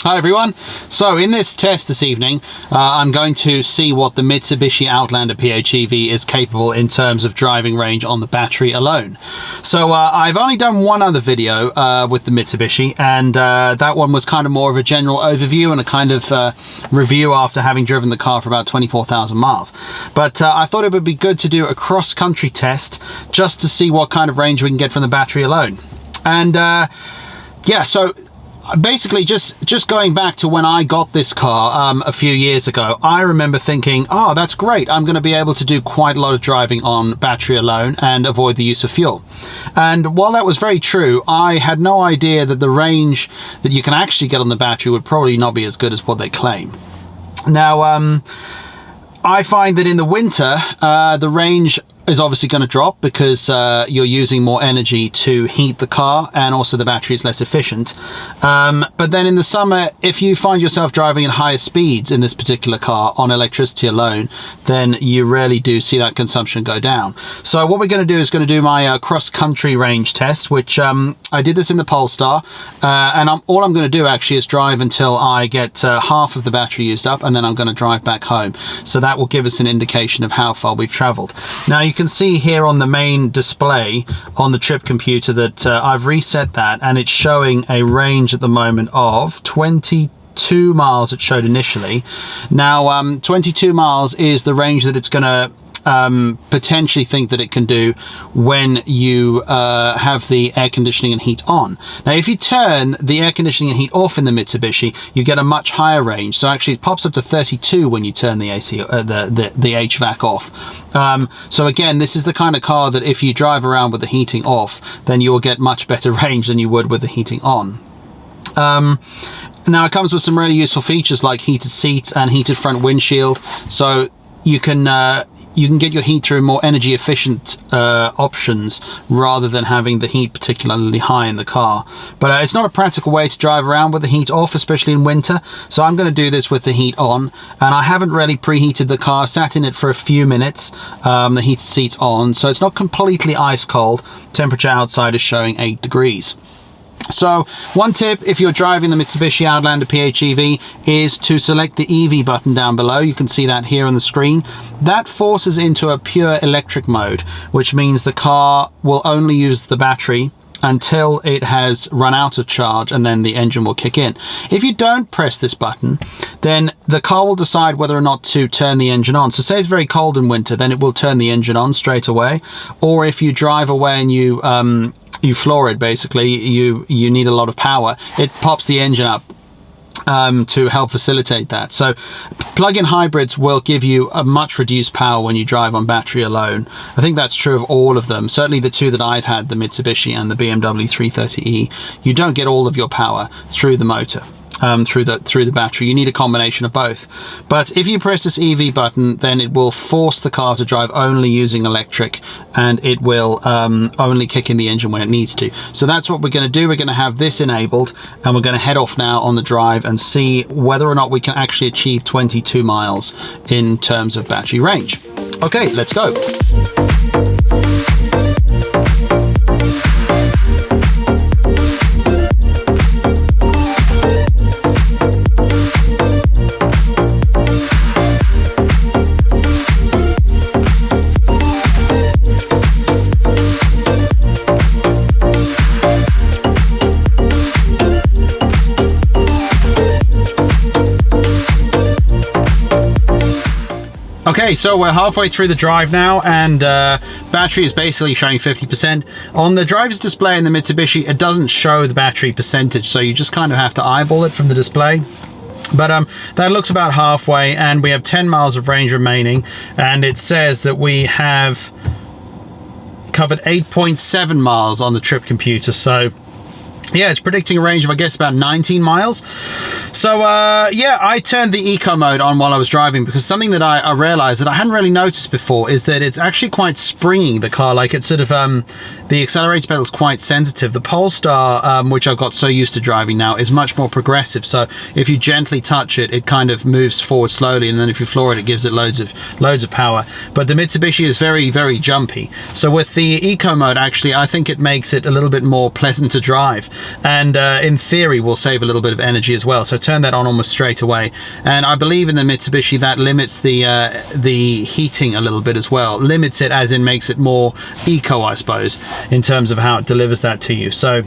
Hi everyone. So in this test this evening, I'm going to see what the Mitsubishi Outlander PHEV is capable in terms of driving range on the battery alone. So I've only done one other video with the Mitsubishi, and that one was kind of more of a general overview and a kind of review after having driven the car for about 24,000 miles. But I thought it would be good to do a cross-country test just to see what kind of range we can get from the battery alone. And yeah, so basically, just going back to when I got this car a few years ago, I remember thinking, oh, that's great. I'm going to be able to do quite a lot of driving on battery alone and avoid the use of fuel. And while that was very true, I had no idea that the range that you can actually get on the battery would probably not be as good as what they claim. Now, I find that in the winter, the range is obviously going to drop because you're using more energy to heat the car, and also the battery is less efficient. But then in the summer, if you find yourself driving at higher speeds in this particular car on electricity alone, then you really do see that consumption go down. So what we're going to do is going to do my cross-country range test, which I did this in the Polestar, and all I'm going to do actually is drive until I get half of the battery used up, and then I'm going to drive back home. So that will give us an indication of how far we've traveled. Now you can see here on the main display on the trip computer that I've reset that, and it's showing a range at the moment of 22 miles it showed initially. Now 22 miles is the range that it's going to potentially think that it can do when you have the air conditioning and heat on. Now if you turn the air conditioning and heat off in the Mitsubishi, you get a much higher range. So actually it pops up to 32 when you turn the AC, the HVAC off. So again, this is the kind of car that if you drive around with the heating off, then you will get much better range than you would with the heating on. Now it comes with some really useful features like heated seats and heated front windshield, so you can get your heat through more energy efficient options rather than having the heat particularly high in the car. But it's not a practical way to drive around with the heat off, especially in winter. So I'm going to do this with the heat on, and I haven't really preheated the car, sat in it for a few minutes, the heated seats on, so it's not completely ice cold. Temperature outside is showing 8 degrees. So one tip if you're driving the Mitsubishi Outlander PHEV is to select the EV button down below. You can see that here on the screen. That forces into a pure electric mode, which means the car will only use the battery until it has run out of charge, and then the engine will kick in. If you don't press this button, then the car will decide whether or not to turn the engine on. So say it's very cold in winter, then it will turn the engine on straight away. Or if you drive away and you floor it, basically, you need a lot of power, it pops the engine up to help facilitate that. So plug-in hybrids will give you a much reduced power when you drive on battery alone. I think that's true of all of them. Certainly the two that I've had, the Mitsubishi and the BMW 330e, you don't get all of your power through the motor. Through the battery. You need a combination of both. But if you press this EV button, then it will force the car to drive only using electric, and it will only kick in the engine when it needs to. So that's what we're going to do. We're going to have this enabled, and we're going to head off now on the drive and see whether or not we can actually achieve 22 miles in terms of battery range. Okay, let's go. Okay, so we're halfway through the drive now, and battery is basically showing 50%. On the driver's display in the Mitsubishi, it doesn't show the battery percentage, so you just kind of have to eyeball it from the display. But that looks about halfway, and we have 10 miles of range remaining, and it says that we have covered 8.7 miles on the trip computer. So yeah, it's predicting a range of, I guess, about 19 miles. So yeah, I turned the eco mode on while I was driving, because something that I realized that I hadn't really noticed before is that it's actually quite springy, the car. Like, it's sort of the accelerator pedal is quite sensitive. The Polestar, which I've got so used to driving now, is much more progressive. So if you gently touch it, it kind of moves forward slowly, and then if you floor it, it gives it loads of power. But the Mitsubishi is very, very jumpy. So with the eco mode, actually, I think it makes it a little bit more pleasant to drive, and in theory will save a little bit of energy as well. So turn that on almost straight away. And I believe in the Mitsubishi that limits the heating a little bit as well. Limits it as in makes it more eco, I suppose, in terms of how it delivers that to you. So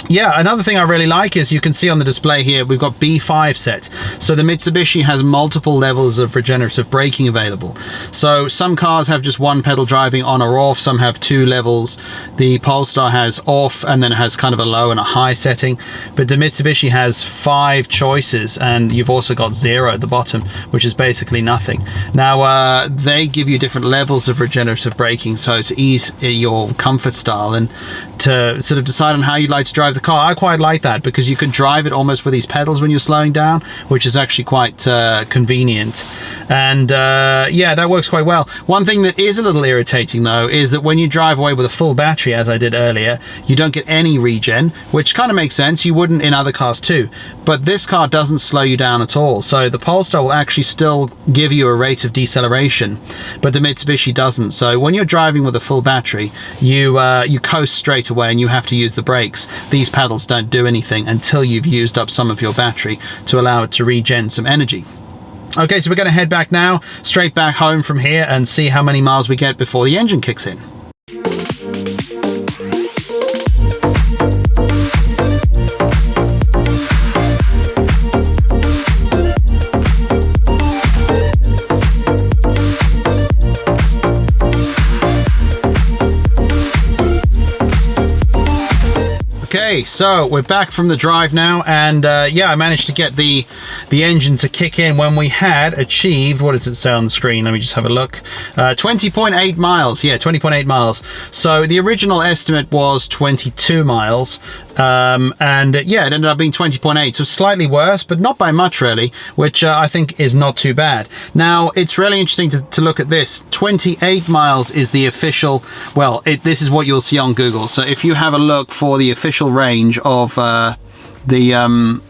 yeah, another thing I really like is you can see on the display here, we've got B5 set. So the Mitsubishi has multiple levels of regenerative braking available. So some cars have just one pedal driving on or off, some have two levels. The Polestar has off and then it has kind of a low and a high setting. But the Mitsubishi has 5 choices, and you've also got 0 at the bottom, which is basically nothing. Now, they give you different levels of regenerative braking, so to ease your comfort style and to sort of decide on how you'd like to drive the car. I quite like that because you can drive it almost with these pedals when you're slowing down, which is actually quite convenient. And yeah, that works quite well. One thing that is a little irritating though is that when you drive away with a full battery, as I did earlier, you don't get any regen, which kind of makes sense. You wouldn't in other cars too, but this car doesn't slow you down at all. So the Polestar will actually still give you a rate of deceleration, but the Mitsubishi doesn't. So when you're driving with a full battery, you coast straight away and you have to use the brakes. These pedals don't do anything until you've used up some of your battery to allow it to regen some energy. Okay, so we're going to head back now, straight back home from here, and see how many miles we get before the engine kicks in. Okay, so we're back from the drive now, and yeah, I managed to get the engine to kick in when we had achieved, what does it say on the screen? Let me just have a look. 20.8 miles. Yeah, 20.8 miles. So the original estimate was 22 miles. And yeah, it ended up being 20.8, so slightly worse, but not by much really, which I think is not too bad. Now, it's really interesting to look at this. 28 miles is the official, well, this is what you'll see on Google. So if you have a look for the official range of the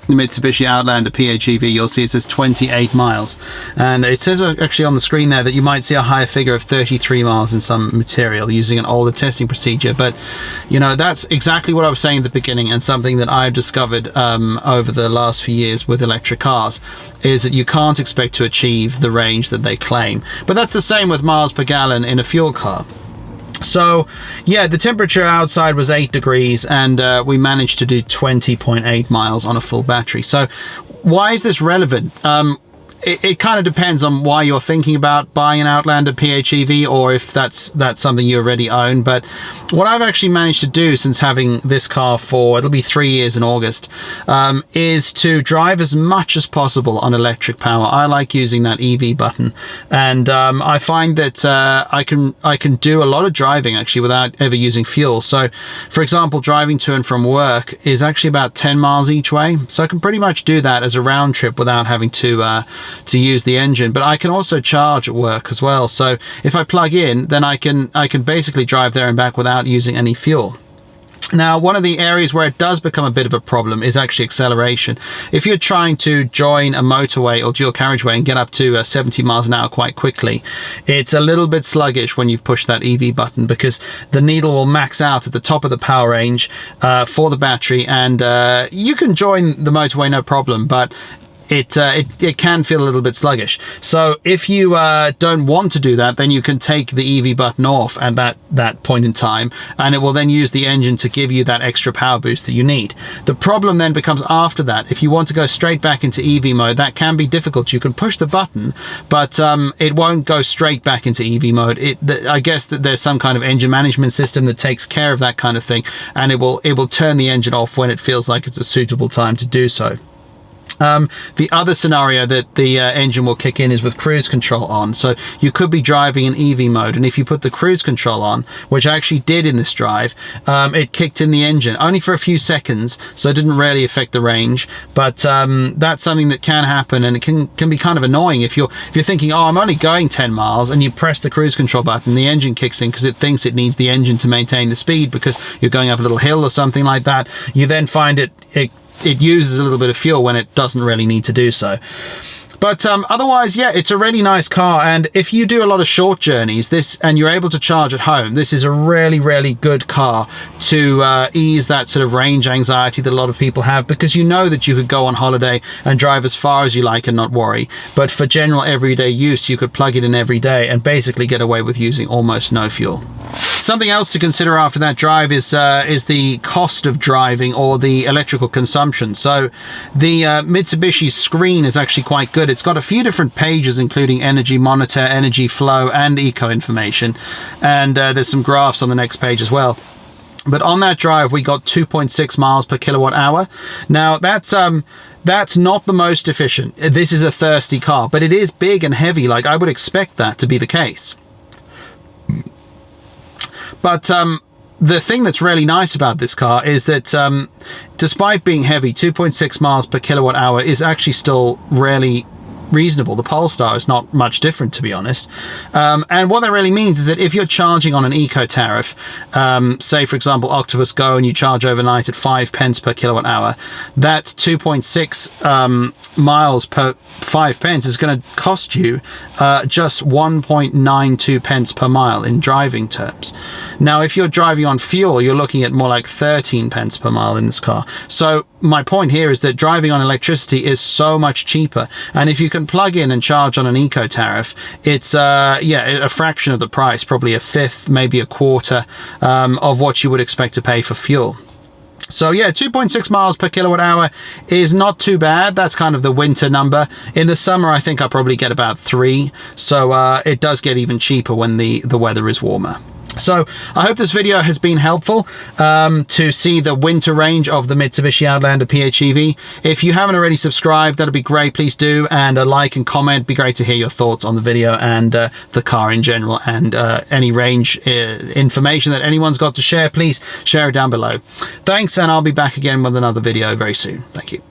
Mitsubishi Outlander PHEV, you'll see it says 28 miles, and it says actually on the screen there that you might see a higher figure of 33 miles in some material using an older testing procedure. But you know, that's exactly what I was saying at the beginning, and something that I've discovered over the last few years with electric cars is that you can't expect to achieve the range that they claim. But that's the same with miles per gallon in a fuel car. So yeah, the temperature outside was 8 degrees, and we managed to do 20.8 miles on a full battery. So why is this relevant? It kind of depends on why you're thinking about buying an Outlander PHEV, or if that's something you already own. But what I've actually managed to do since having this car for, it'll be 3 years in August, is to drive as much as possible on electric power. I like using that EV button, and I find that I can do a lot of driving actually without ever using fuel. So for example, driving to and from work is actually about 10 miles each way, so I can pretty much do that as a round trip without having to use the engine. But I can also charge at work as well, so if I plug in, then I can basically drive there and back without using any fuel. Now, one of the areas where it does become a bit of a problem is actually acceleration. If you're trying to join a motorway or dual carriageway and get up to 70 miles an hour quite quickly, it's a little bit sluggish when you've pushed that EV button, because the needle will max out at the top of the power range for the battery, and you can join the motorway no problem, but it can feel a little bit sluggish. So if you don't want to do that, then you can take the EV button off at that point in time, and it will then use the engine to give you that extra power boost that you need. The problem then becomes after that. If you want to go straight back into EV mode, that can be difficult. You can push the button, but it won't go straight back into EV mode. I guess that there's some kind of engine management system that takes care of that kind of thing, and it will turn the engine off when it feels like it's a suitable time to do so. The other scenario that the engine will kick in is with cruise control on. So you could be driving in EV mode, and if you put the cruise control on, which I actually did in this drive, it kicked in the engine only for a few seconds, so it didn't really affect the range. But that's something that can happen, and it can be kind of annoying if you're thinking, oh, I'm only going 10 miles, and you press the cruise control button, the engine kicks in because it thinks it needs the engine to maintain the speed because you're going up a little hill or something like that. You then find it uses a little bit of fuel when it doesn't really need to do so. But otherwise, yeah, it's a really nice car. And if you do a lot of short journeys, and you're able to charge at home, this is a really, really good car to ease that sort of range anxiety that a lot of people have, because you know that you could go on holiday and drive as far as you like and not worry. But for general everyday use, you could plug it in every day and basically get away with using almost no fuel. Something else to consider after that drive is the cost of driving, or the electrical consumption. So the Mitsubishi screen is actually quite good. It's got a few different pages, including energy monitor, energy flow, and eco information. And there's some graphs on the next page as well. But on that drive, we got 2.6 miles per kilowatt hour. Now, that's not the most efficient. This is a thirsty car, but it is big and heavy. Like, I would expect that to be the case. But the thing that's really nice about this car is that despite being heavy, 2.6 miles per kilowatt hour is actually still really reasonable. The Polestar is not much different, to be honest. And what that really means is that if you're charging on an eco tariff, say for example Octopus Go, and you charge overnight at 5 pence per kilowatt hour, that 2.6 miles per 5 pence is going to cost you just 1.92 pence per mile in driving terms. Now, if you're driving on fuel, you're looking at more like 13 pence per mile in this car. So my point here is that driving on electricity is so much cheaper, and if you can plug in and charge on an eco tariff, it's a fraction of the price, probably a fifth, maybe a quarter of what you would expect to pay for fuel. So yeah, 2.6 miles per kilowatt hour is not too bad. That's kind of the winter number. In the summer, I think I probably get about 3. So it does get even cheaper when the weather is warmer. So I hope this video has been helpful to see the winter range of the Mitsubishi Outlander PHEV. If you haven't already subscribed, that'd be great. Please do, and a like and comment. It'd be great to hear your thoughts on the video and the car in general, and any range information that anyone's got to share. Please share it down below. Thanks, and I'll be back again with another video very soon. Thank you.